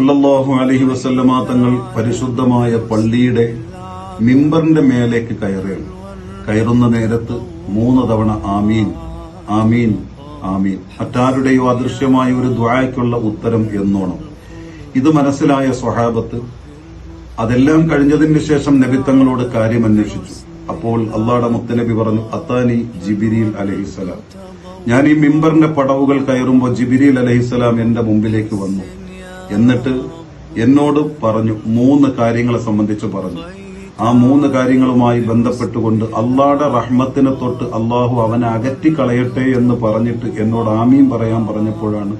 സല്ലല്ലാഹു അലൈഹി വസല്ലമ തങ്ങൾ പരിശുദ്ധമായ പള്ളിയുടെ മിമ്പറിന്റെ മേലേക്ക് കയറുന്ന നേരത്ത് 3 തവണ ആമീൻ ആമീൻ ആമീൻ, മറ്റാരുടെയോ അദൃശ്യമായ ഒരു ദുആയ്ക്കുള്ള ഉത്തരം എന്നോണം. ഇത് മനസ്സിലായ സ്വഹാബത്ത് അതെല്ലാം കഴിഞ്ഞതിന് ശേഷം നബി തങ്ങളോട് കാര്യം അന്വേഷിച്ചു. അപ്പോൾ അല്ലാഹുവിന്റെ മുത്തനബി പറഞ്ഞു, അത്താനി ജിബ്രീൽ അലൈഹിസ്സലാം. ഞാൻ ഈ മിമ്പറിന്റെ പടവുകൾ കയറുമ്പോൾ ജിബ്രീൽ അലൈഹിസ്സലാം എന്റെ മുമ്പിലേക്ക് വന്നു. എന്നിട്ട് എന്നോട് പറഞ്ഞു, 3 കാര്യങ്ങളെ സംബന്ധിച്ച് പറഞ്ഞു. ആ 3 കാര്യങ്ങളുമായി ബന്ധപ്പെട്ടുകൊണ്ട് അള്ളാഹുടെ റഹ്മത്തിനെ തൊട്ട് അള്ളാഹു അവനെ അകറ്റിക്കളയട്ടെ എന്ന് പറഞ്ഞിട്ട് എന്നോട് ആമീൻ പറയാൻ പറഞ്ഞപ്പോഴാണ്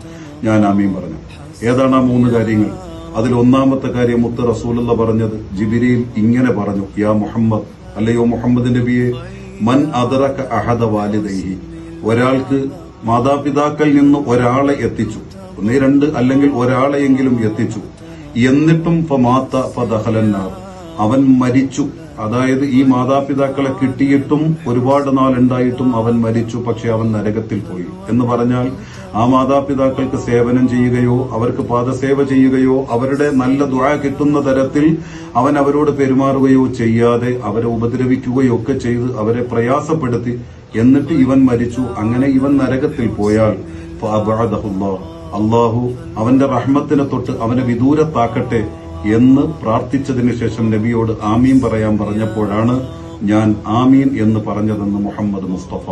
ഞാൻ ആമീൻ പറഞ്ഞത്. ഏതാണ് ആ 3 കാര്യങ്ങൾ? അതിൽ ഒന്നാമത്തെ കാര്യം മുത്ത് റസൂലുള്ള പറഞ്ഞത്, ജിബ്രീൽ ഇങ്ങനെ പറഞ്ഞു, യാ മുഹമ്മദ്, അല്ലയോ മുഹമ്മദ് നബിയെ, മൻ അദ്റക അഹദ വാലിദൈഹി, ഒരാൾക്ക് മാതാപിതാക്കളിൽ നിന്ന് ഒരാളെ എത്തിച്ചു, 1, 2 അല്ലെങ്കിൽ ഒരാളെയെങ്കിലും എത്തിച്ചു, എന്നിട്ടും ഫമാത ഫദഖലന്നാർ, അവൻ മരിച്ചു. അതായത് ഈ മാതാപിതാക്കളെ കിട്ടിയിട്ടും ഒരുപാട് നാളുണ്ടായിട്ടും അവൻ മരിച്ചു, പക്ഷെ അവൻ നരകത്തിൽ പോയി എന്ന് പറഞ്ഞാൽ ആ മാതാപിതാക്കൾക്ക് സേവനം ചെയ്യുകയോ അവർക്ക് പാദസേവ ചെയ്യുകയോ അവരുടെ നല്ല ദുആ കിട്ടുന്ന തരത്തിൽ അവൻ അവരോട് പെരുമാറുകയോ ചെയ്യാതെ അവരെ ഉപദ്രവിക്കുകയോ ഒക്കെ ചെയ്ത് അവരെ പ്രയാസപ്പെടുത്തി, എന്നിട്ട് ഇവൻ മരിച്ചു, അങ്ങനെ ഇവൻ നരകത്തിൽ പോയാൽ അള്ളാഹു അവന്റെ റഹ്മത്തിനെ തൊട്ട് അവനെ വിദൂരത്താക്കട്ടെ എന്ന് പ്രാർത്ഥിച്ചതിനു ശേഷം നബിയോട് ആമീൻ പറയാൻ പറഞ്ഞപ്പോഴാണ് ഞാൻ ആമീൻ എന്ന് പറഞ്ഞതെന്ന് മുഹമ്മദ് മുസ്തഫ.